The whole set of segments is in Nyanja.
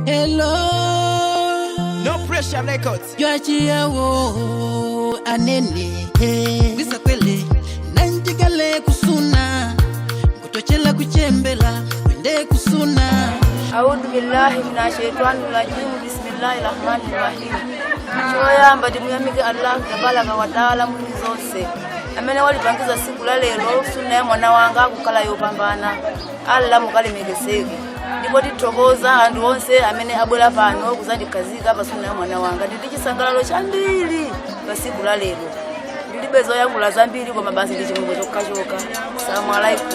Hello, No Pressure Records. Yachia wo anene Visa kwele nanjigale kusuna Kutochela kuchembela Wende kusuna A'udhu billahi minashaitanir rajim. Bismillahirrahmanirrahim. Choya mbadi muyamike Allah tabaraka wa taala mwini zose. Amene walipangiza siku la lero sunna ya mwana wanga kukala yopambana. Allah mukalemekezeke. Ndipo titokoza andu onse amene abwera pano kuzandikazika pa sunna ya mwana wanga. Ndichisangalalo chambiri pa siku la lero. Ndilibezo yangu la zambiri kwa mabasi ndichimwe chokachoka. Assalamu alaikum.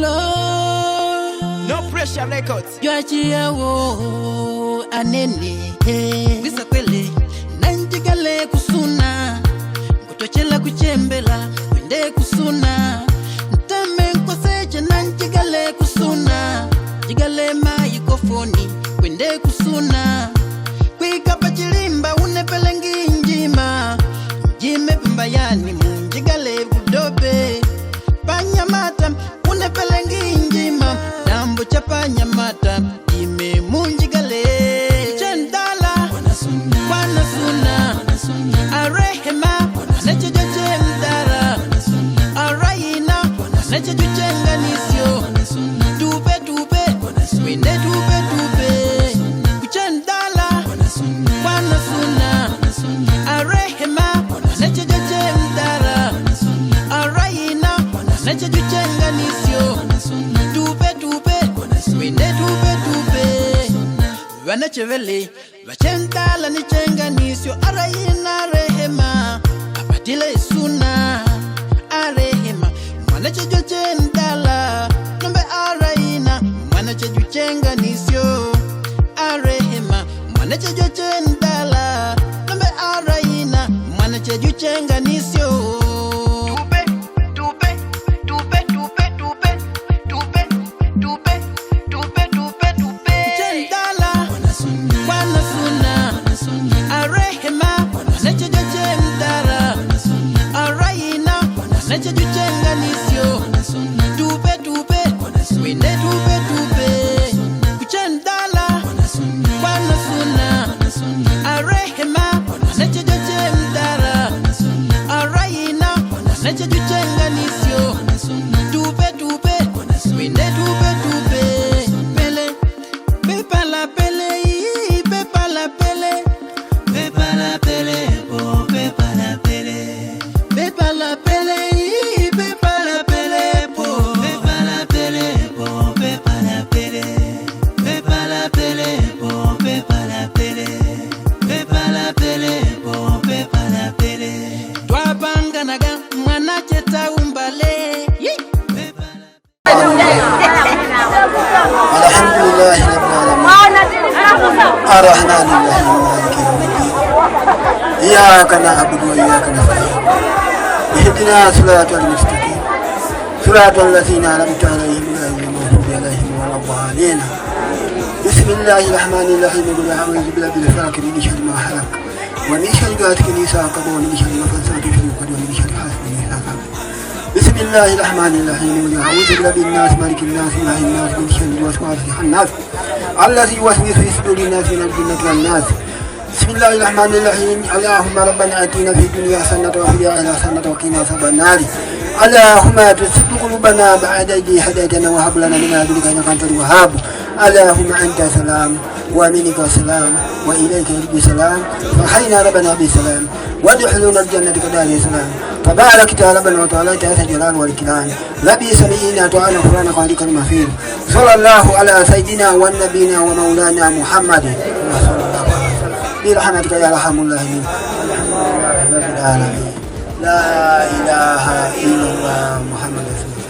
Hello, No Pressure Records. Yachia wo anene Visa kwele nanjigale kusuna Kutochela kuchembela Wende kusuna Ntame nkwaseche nanjigale kusuna Jigale maikofoni Wende kusuna Kwikapa chilimba unepelengi njima Njime pimbayani munjigale budobe Panyamata unepelengi njima Dambu cha panyamata Jime munjigale Chendala Wana suna Arehema Neche joche mdara Arayina Neche juchenga nisyo Tupe tupe Winde tupe tupe Chendala Wana suna Arehema Neche joche mdara Arayina Neche juchenga nisyo Tupe tupe Winde tupe tupe Wanachevele Wachendala nichenga nisyo Arayina rehema Apatile suna Arehema Mwanache jochendala Nombe arayina Mwanache juchenga nisyo Arehema Mwanache jochendala Nombe arayina Mwanache juchenga nisyo Tupe, tupe, tupe, tupe, tupe, tupe, tupe, tupe, tupe, tupe Chendala Wana suna Arehema Neche joche mdara Arayina Neche juchenga nisyo Tupe tupe Winde tupe tupe Chendala Wana suna Arehema Neche joche mdara Arayina Neche juchenga nisyo Tupe tupe Winde tupe tupe Pele Pepa la pele Pepa la pele Pepa la pele Oh pepa la pele Pepa la pele Pepa la pele Oh pepa la pele Oh pepa la pele Pepa la pele Oh pepa la pele Pepa la pele Oh pepa la pele Twabanga naga mwana cheta umbale Alhamdulillah Ar-Rahman Ar-Rahim Maliki yawmiddin Iyyaka na'budu wa iyyaka nasta'in Ihdina siratal mustaqim Siratal ladzina an'amta 'alaihim ghayril maghdubi 'alaihim waladdallin Bismillahir rahmanir rahim Qul a'udhu birabbil falaq min sharri ma khalaq wa min sharri ghasiqin idha waqab wa min sharri nafathati fil 'uqad wa min sharri hasidin idha hasad Bismillahir rahmanir rahim Qul a'udhu birabbin nas malikin nas ilahin nas min sharri waswasil khannas الذي يوسوس في صدور الناس من الجنة والناس بسم الله الرحمن الرحيم اللهم ربنا آتنا في الدنيا حسنة وفي الآخرة حسنة وقنا عذاب النار اللهم تثبت قلوبنا بعد إذ هديتنا وهب لنا من لدنك إنك أنت الوهاب اللهم أنت سلام ومنك سلام وإليك يرجع سلام فحينا ربنا بسلام وادخلنا الجنة كدار سلام تبارك يا ربنا وتعالى تأتى الجلال والإكرام لبي سمعنا تعالى قرآن خالق المغفور صلى الله على سيدنا والنبينا ومولانا محمد صلى الله عليه وسلم برحمتك يا أرحم الراحمين الحمد لله رب العالمين لا إله إلا الله محمد رسول الله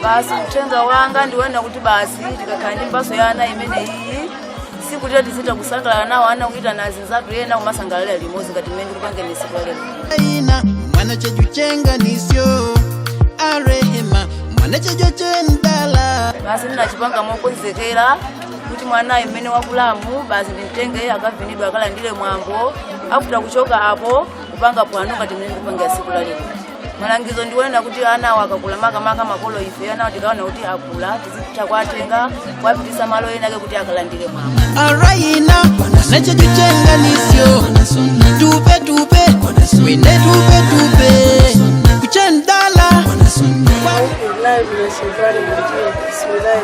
basi mtenga wanga ndiwenda kuti basi tikakhala mbaso yana imene iyi siku tete zita kusangala nawo ana kuita nazi zatu yena kumasangalala limozi ngati mmene kupange nisiku lero ina mwana chejuchenga nisyo arehema mwana chejochendala basi ndinachipanga mokonzekera kuti mwana imene wakulamu basi ndimtenge akavinidwa akalandire mwambo afuta kuchoka apo kupanga pwanu ngati mmene kupange siku lero malangizo ndiwenda kuti ana wakakula maka makolo ife ana tikaona kuti akula tizita kwatenga kwapitisa malo yenake kuti akalandire mwambo arayina nachejuchenga nisyo tupe wende tupe kuchendala live na shibari mwenye bismillah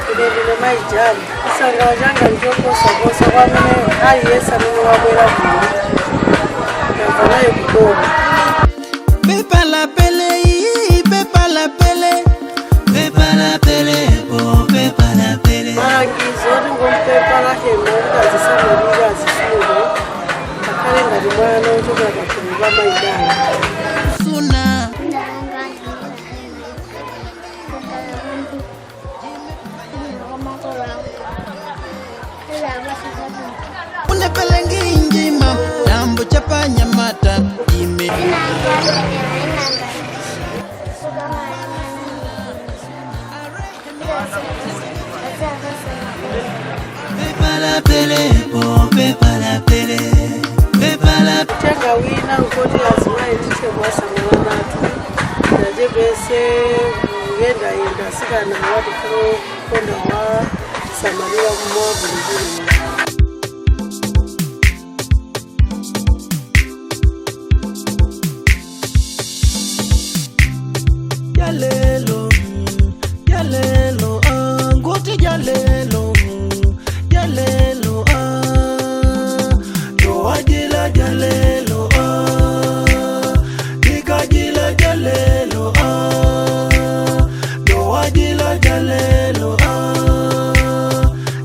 kudevile maijali isanga wajanga njoko sabosa wamene hali yesa nini wabwela mwini nafanayo kudogo pepa la pele marangizo oti ngompepa lahema ukazisabelika zisulo akale ngati mwana ochoka kakuluba maidali suna unepelengi njima dambo chapanya mata ime tenga wina ukoti lazima itite mwasamala natu najebese yenda sikana watu konda wa samalira kumobu njini Jalelo, ngoti jalelo, doajila jalelo, dikajila jalelo, doajila jalelo,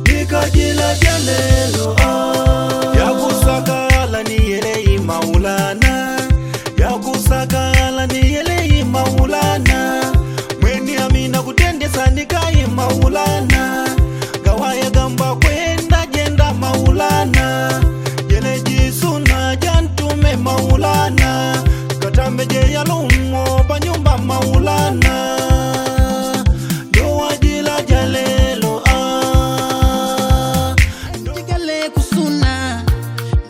dikajila jalelo, yakusakala ni yelei maulana, yakusakala ni yelei maulana. Mweni amina kutendesa nikai maulana gawaya gamba kwenda jenda maulana jene jisuna jantume maulana katambe je yalumo panyumba maulana doajila jalelo njigale kusuna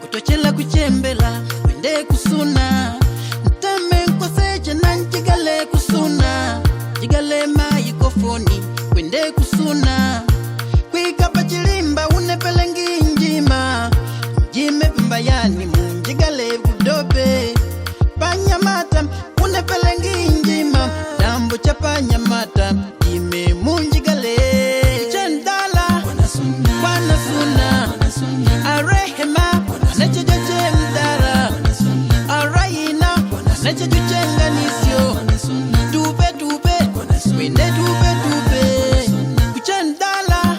kutochela kuchembela wende kusuna ntame nkwaseche na njigale kusuna jigale maikofoni wende kusuna kwikapa chilimba unepelengi njima njime pimbayani munjigale budobe panyamata unepelengi njima dambo cha panyamata jime munjigale chendala wana suna arehema nechejoche mdara arayina nechejuchenga nisyo tupe wende tupe kuchendala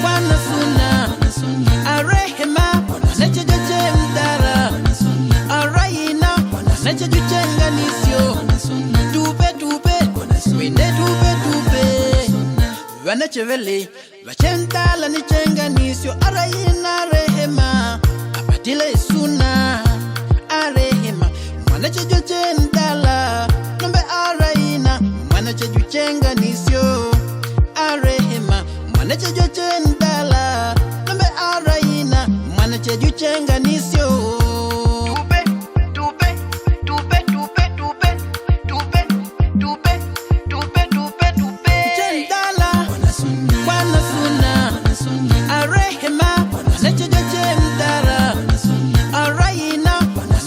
wana suna arehema nechejoche mdara arayina nechejuchenga nisyo tupe wende tupe vanechevele vachendala nichenga nisyo arayina rehema apatile suna mwana chejoche ndala nombe araina mwana chejuchenga nisyo arehema mwana chejoche ndala nombe araina mwana chejuchenga nisyo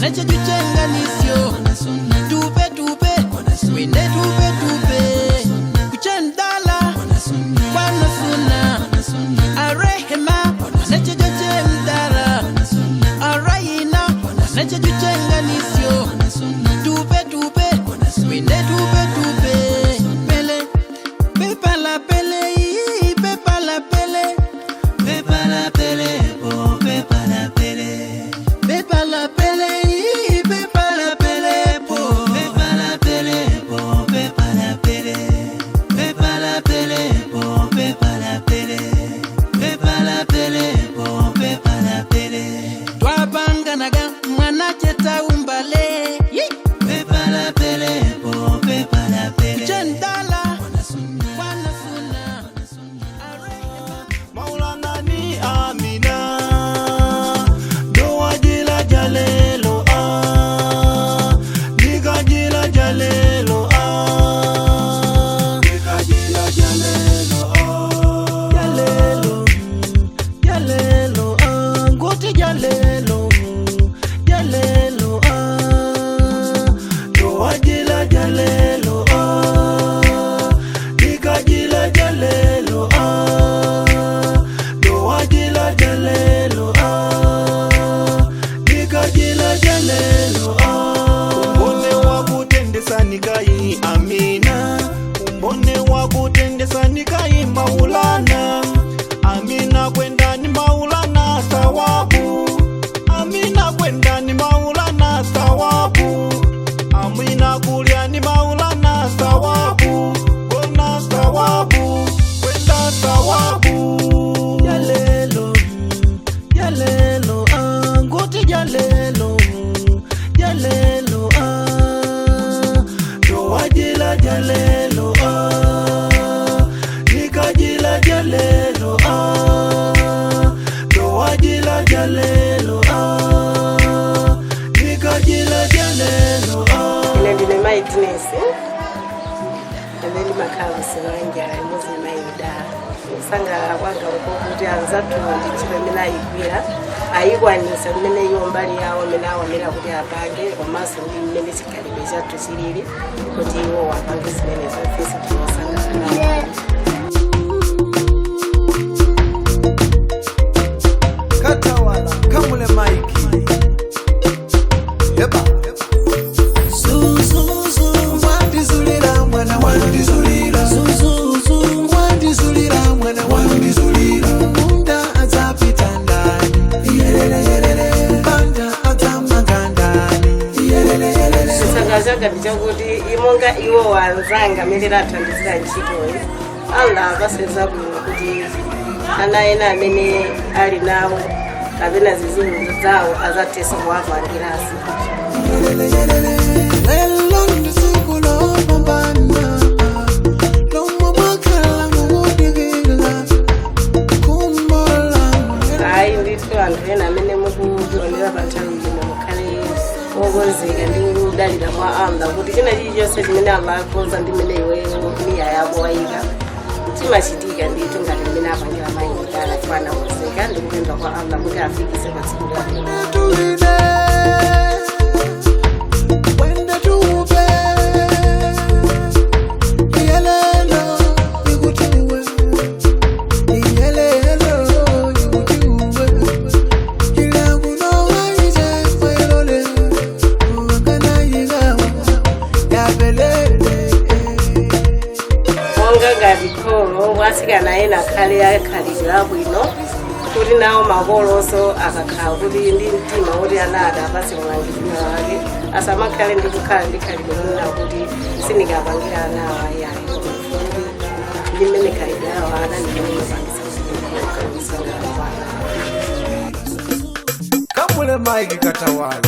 Nache juchenga nisyo tupe tupe wende tupe tupe kuchendala kwana suna arehema nache juchendara arayina nache juchenga nisyo tupe tupe wende tupe tupe pele pepa la pele pepa la pele pepa la pele oh pepa la pele pepa la pele sanga kwanga ukuthi anzathundi chimena igwira ayikwanisa kumene iyo mbali yawo menawo mera kuti apange komanso ndi mmene chikhalidwe chathu chilili kuti iwo wapange zimene zofisa kunosanga Katawala kamule maiki heba zuzuzu wandizulira mwana wandizulira zuzuzu wandizulira mwana wandizulira munda azapita ndani yelele banda azamangandani yelele sangazaga bichakuti imonga iwo wanzanga melera atandizira ntchitoyi anga baseza kuti ana ena amene ali nawo kapena zizungu zawo azatesa kuwavangirasi hayi ndithu anthu ena amene mukuonera panthawi ino mukhale okonzeka ndi kudalira mwa Allah kuti china chilichonse chimene Allah akonza ndi mmene iweyo miya yako wayika chimachitika ndithu ngati mmene apangira mayi kudala chifana konzeka ndi kupempha kwa Allah kuti afikise pa tsiku lake. Wasikana ena khale akhalira bwino kuti nawo makoloso akakhala kuti ndi mtima kuti anada basi mwangizinya wake asamakhale ndi kukhala ndi khalidwe lina kuti sindikapangira nawo ayayo ndi mmene khalidwe yawo ana ndi mmene kamule maiki Katawala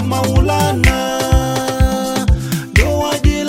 Maulana, do wajila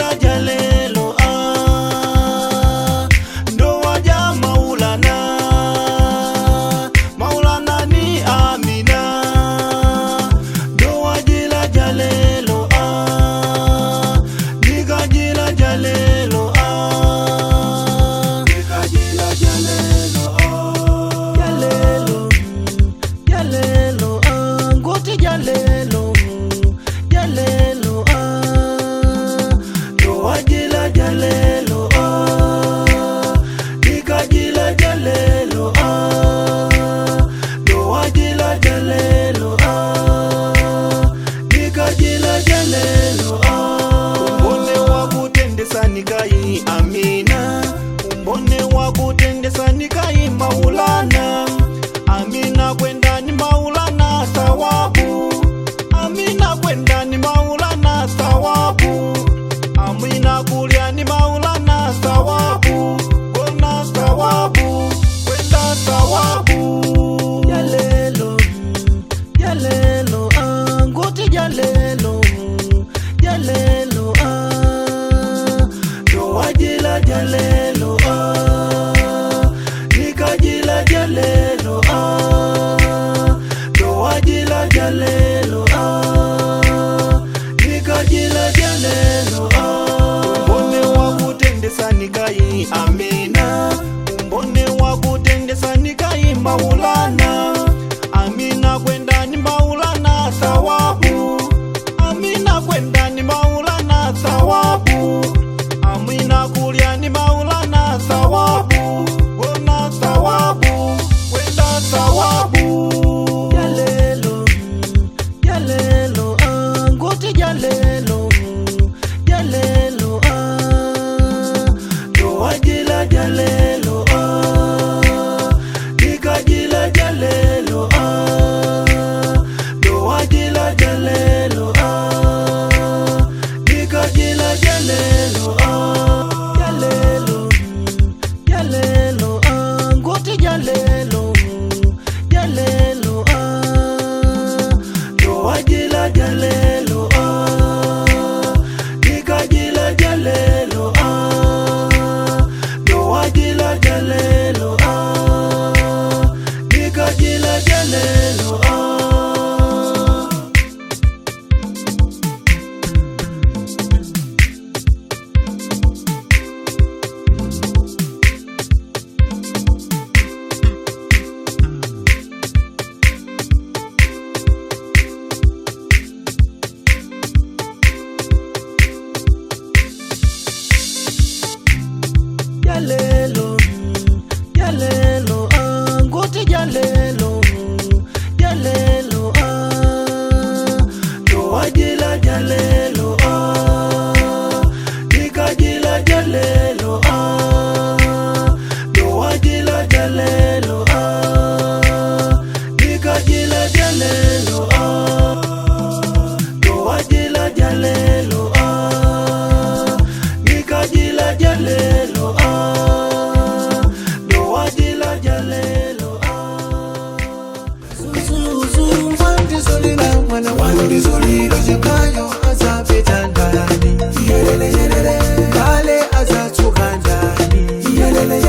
wandizulira chikayo azapita ndani yelele kale azatsuka ndani yelele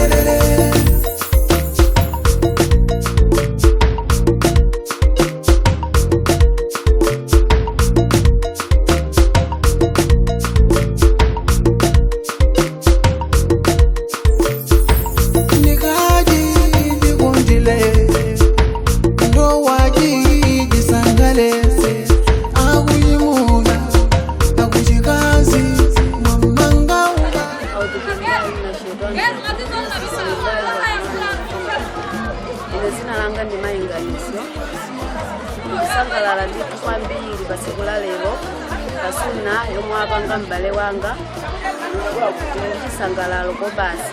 Zina langa ndi mayinganisyo kusangalala ndi kwambiri pa tsiku la lero pasuna yomwe apanga m'bale wanga ndisangalalo kobasi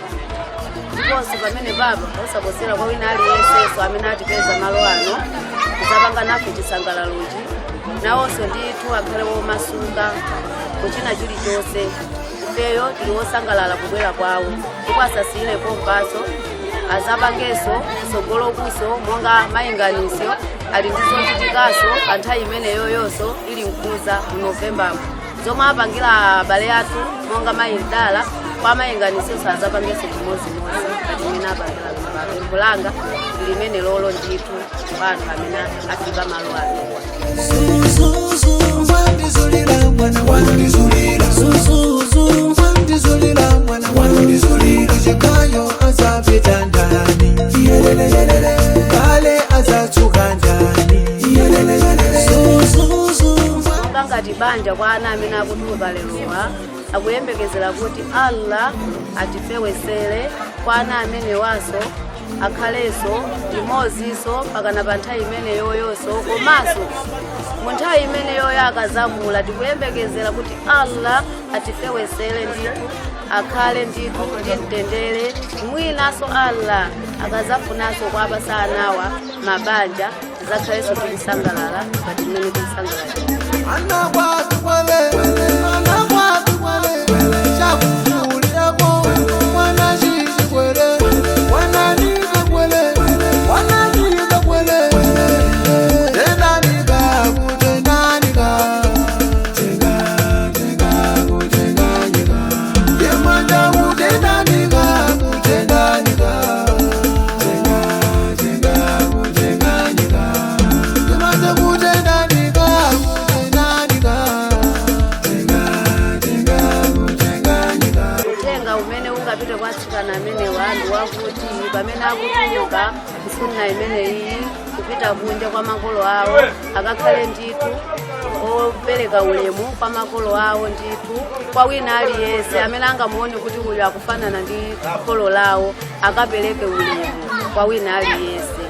ndiponso pamene baba osaposera kwa wina aliyense amene atipeza malo ano kuzapanga nafe chisangalalochi nawonso ndithu akhale womasuka kuchina chilichonse ifeyo tili wosangalala kubwera kwawo ndipo asasiyirepo mpaso azapangeso sogolokuso monga mayinganisyo ali ndizochitikaso pa nthawi imeneyo yonso ili mkuza mu Novembamo zomwe apangira abale athu monga mayindala kwa mayinganisyo sazapangeso chimozimozi pachimene apangira pempho langa limene lolo ndithu kwa anthu amene afika malo ano. Wandizulira mwana wandizulira wandizulira mwana wandizulira chikayo azapita ndani yelele kale azatsuka ndani yelele ngati banja kwa ana amene akutuluka lerowa akuyembekezera kuti Allah atifewesere kwa ana amene waso akhaleso limodzinso pakana pa nthawi imeneyo yonso komanso mu nthawi imeneyo yakazamula tikuyembekezera kuti Allah atifewesere ndithu akhale ndithu mtendere mwinaso Allah akazafunanso kwa abasa anawa mabanja zakhaleso tikusangalala pati mmene tikusangalala. Wakuti pamene akutuluka kusuna imene iyi kupita kunja kwa makolo awo akakhale ndithu opereka ulemu kwa makolo awo ndithu kwa wina aliyense amene angamuone kuti uyu akufanana ndi kholo lawo akapereke ulemu kwa wina aliyense.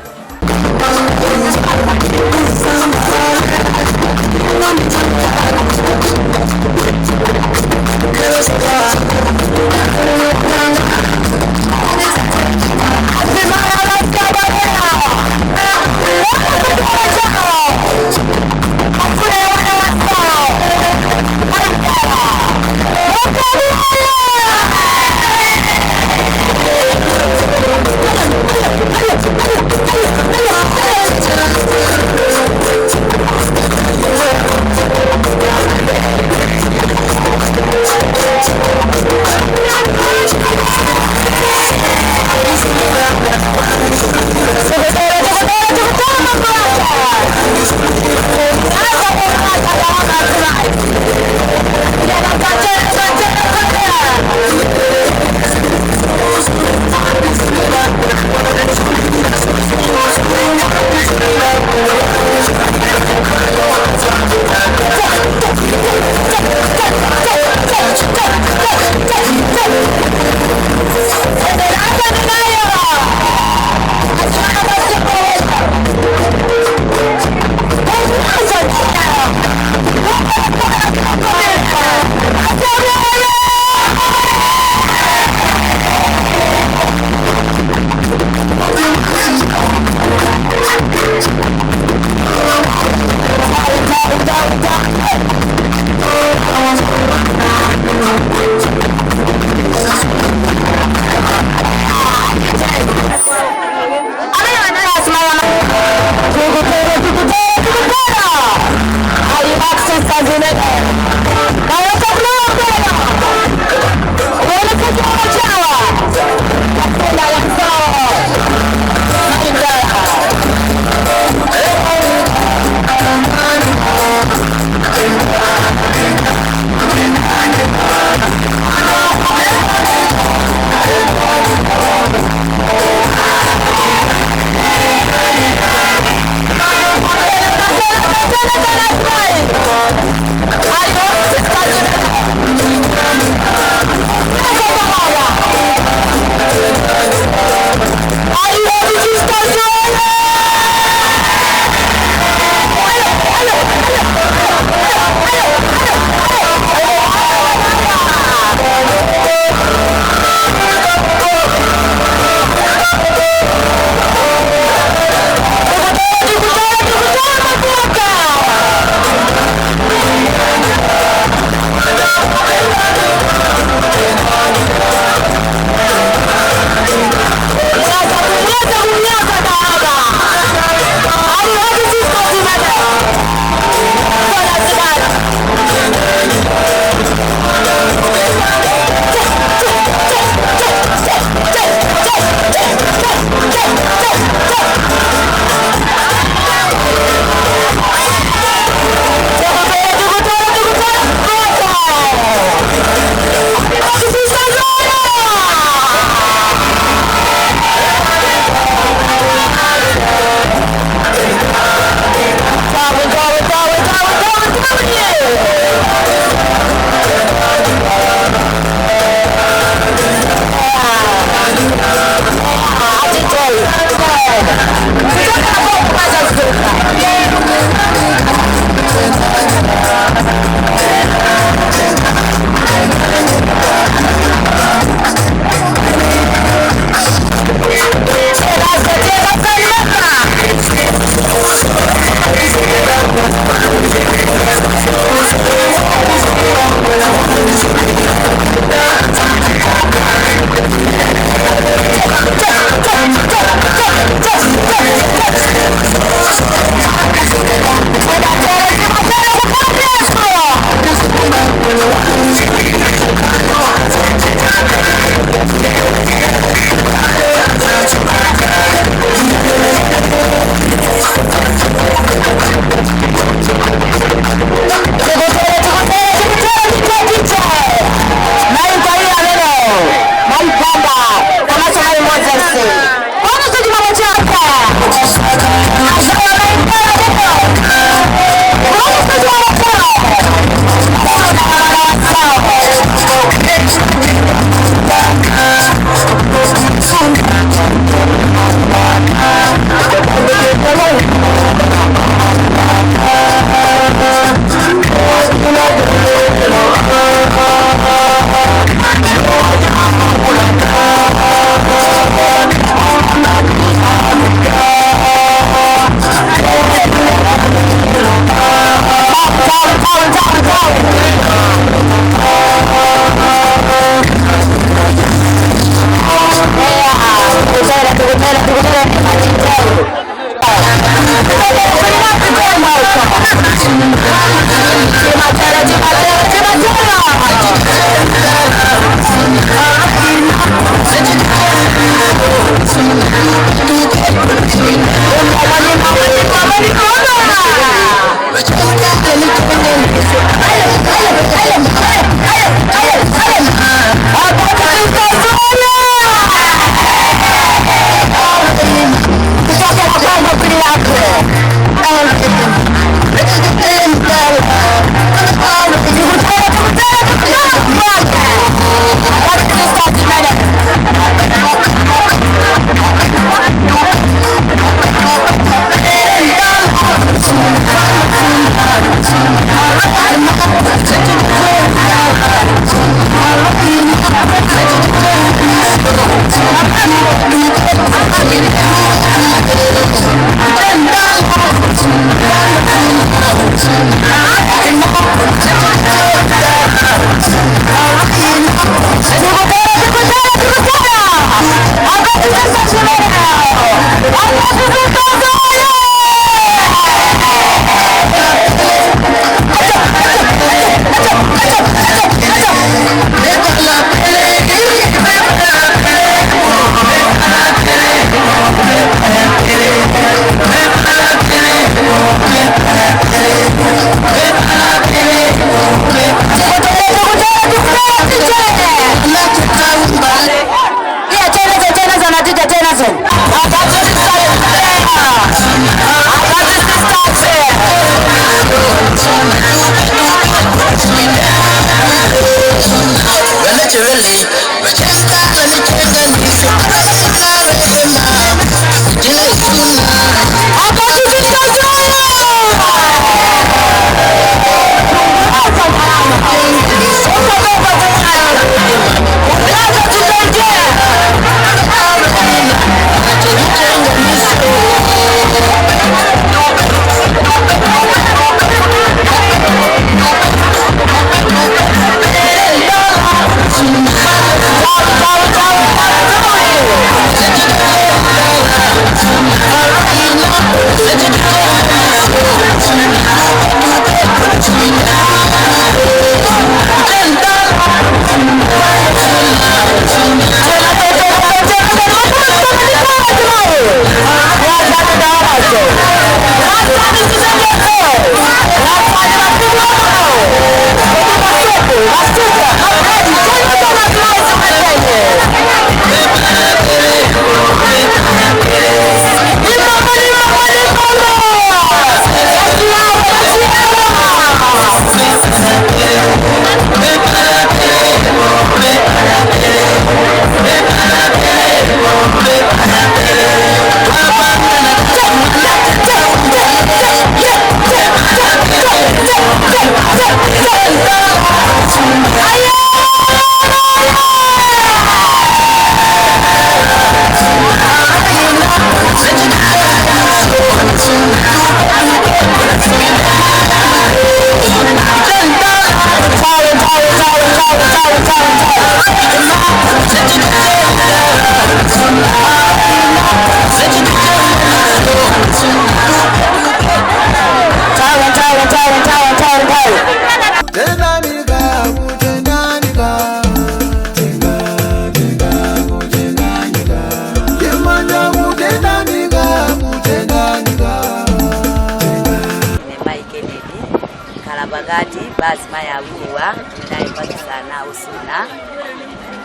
basi maya awiwa naye pakisana usuna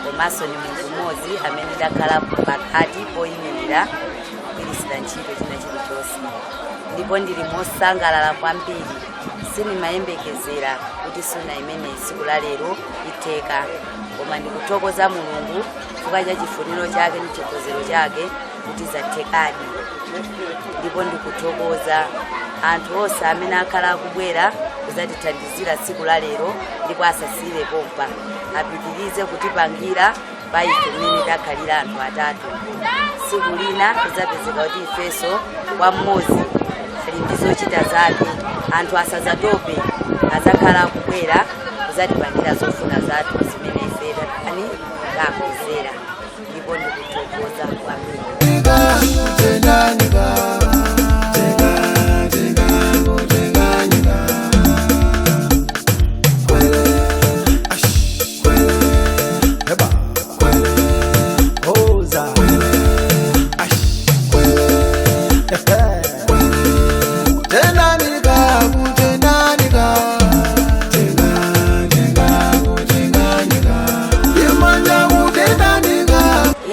komanso ni munthu mmodzi amene ndakhala pakati poyimirira kugwirisira ntchito china chilichonse ndipo ndili mosangalala kwambiri sinimayembekezera kuti suna imeneyi tsiku la lero itheka koma ndikuthokoza Mulungu chifukwa cha chifuniro chake ndi chikonzero chake kuti zathekadi ndipo ndikuthokoza anthu onse amene akhala akubwera kuzatithandizira tsiku la lero ndipo asasiire pompa apitirize kutipangira pa ife mmene takhalira anthu atatu tsiku lina kuzapezeka kuti ifenso kwa mmodzi ali ndi zochita zake anthu asazatope azakhala akubwera kuzatipangira zofuna zathu zimene ife takonzera ndipo ndikuthokoza kwambiri.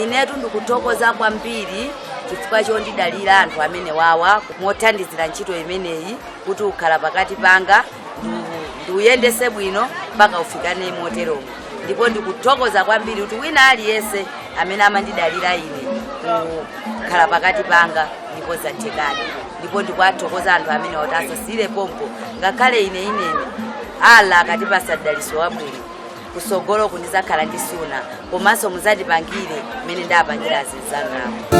Inetu ndikuthokoza kwambiri chifukwa chondidalira anthu amene wawa mothandizira ntchito imeneyi kuti ukhala pakati panga ndiuyendese bwino mpaka ufikane moteromo ndipo ndikuthokoza kwambiri kuti wina aliyense amene amandidalira ine kukhala pakati panga ndipo zathekadi ndipo ndikwathokoza anthu amene asasiire pompo ngakhale inene ala akatipasa daliso wabwino kusogolo kundizakhala ndi suna komanso muzatipangire mmene ndapangira azinzangapo.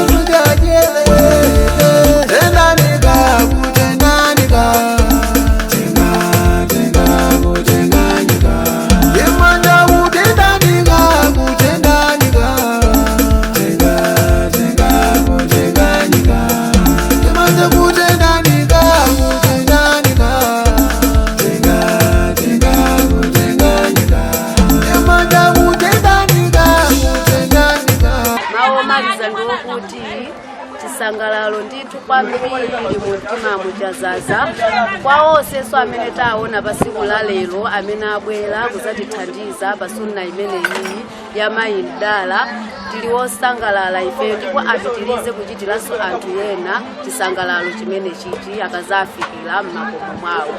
Chisangalalo ndithu kwambiri mu mtima muchazaza kwa onse amene taona pa tsiku la lero amene abwera kuzatithandiza pa suna imeneyi ya mayi Mdala tili osangalala ife ndipo apitirize kuchitiranso anthu ena chisangalalo chimene chichi akazafikira m'makomo mwawo.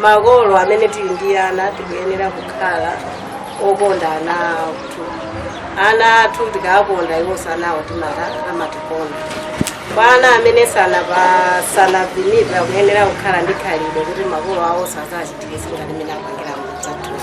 magolo amene tili ndi ana tikuyenera kukhala okonda ana athu. Ana athu tikakonda iwo sanawo timaka amatikonda. Kwa ana amene sanavinipa kuyenera kukhala ndi khalidwe kuti magolo awo sazachitike zingati mene apangira mdzathu.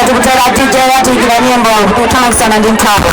Tukutera DJ watu ikila nyimbo utana sana ndi mtambo.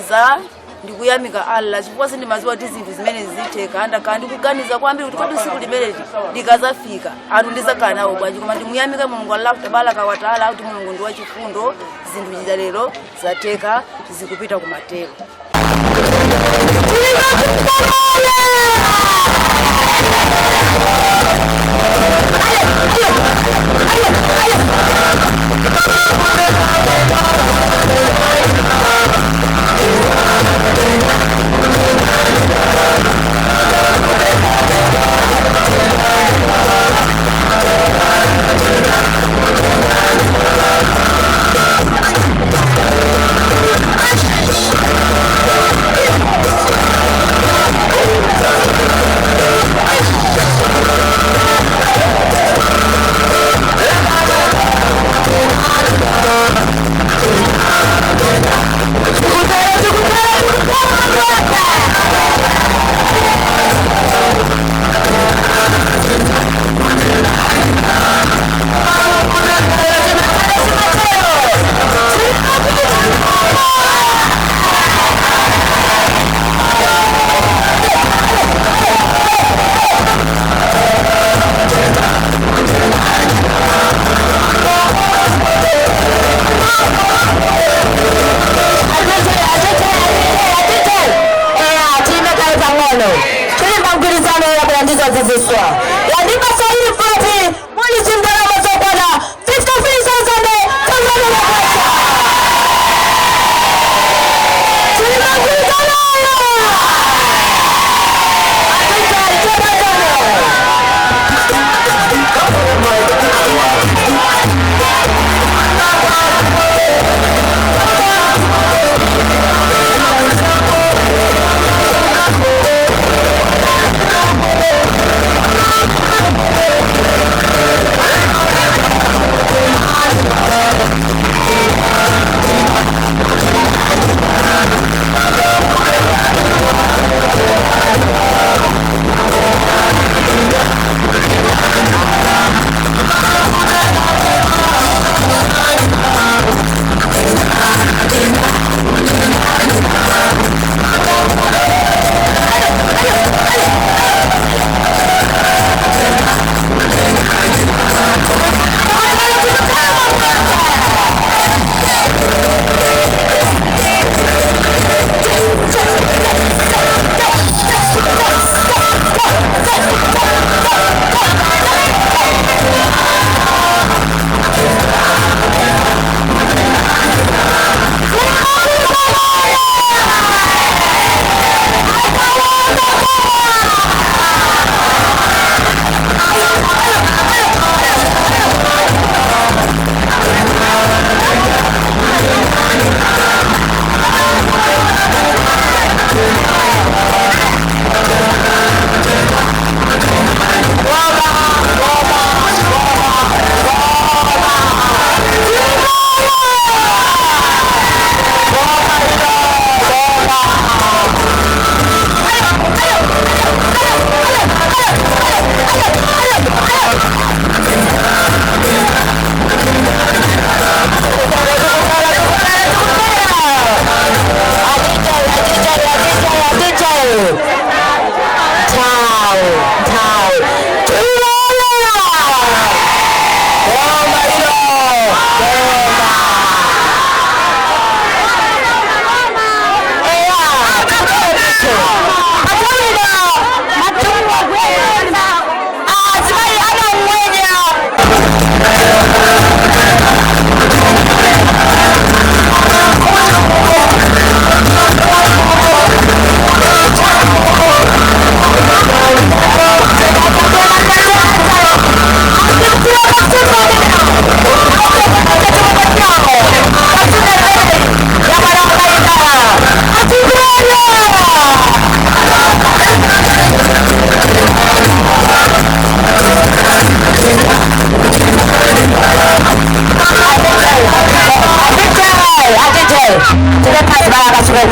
ndikuganiza ndikuyamika Allah chifukwa sindimaziwa kuti zinthu zimene zitheka ndakhala ndikuganiza kwambiri kuti kodi usiku limeneli likazafika anthu ndizakhala nawo bwanji koma ndimuyamika Mulungu Allah tabaraka wa taala kuti Mulungu ndi wachifundo zinthu zija lero zatheka zikupita kumatero.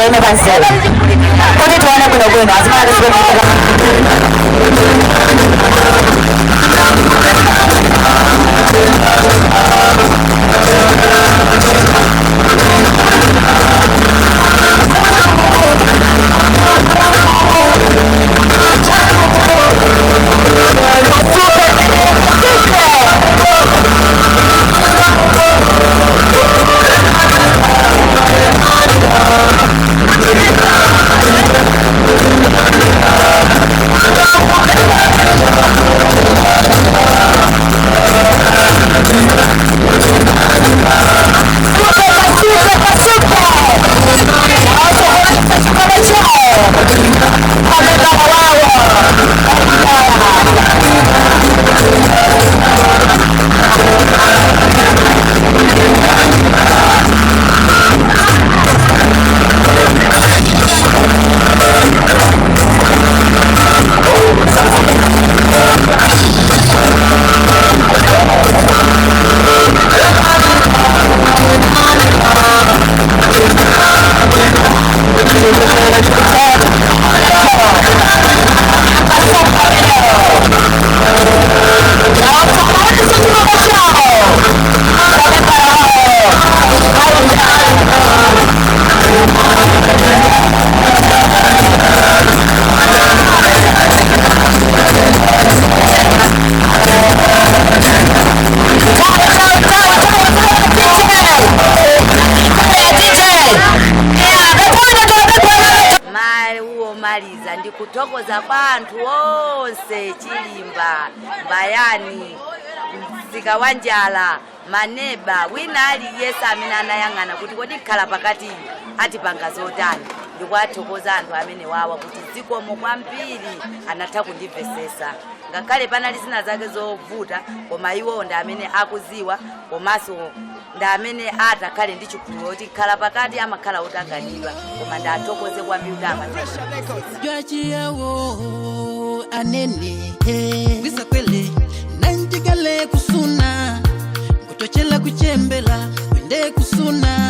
Ini pasal. Kau ni tuan aku nak guna, semua ada sebab kuthokoza kwa anthu onse Chilimba, Mbayani, Zikawanjala, maneba wina aliyese amene anayang'ana kuti kodi khala pakati atipanga zotani. Ndikwathokoza anthu amene wawa kuti zikomo kwambiri anatha kundimvesesa. Ngakhale panali zina zake zovuta koma iwo ndi amene akuziwa komanso ndi amene atakhale ndi chikhulupiriro kuti khala pakati amakhala otanganidwa koma ndathokoze kwambiri yawo anene wisakwele nanjigale kusuna kutochela kuchembela wende kusuna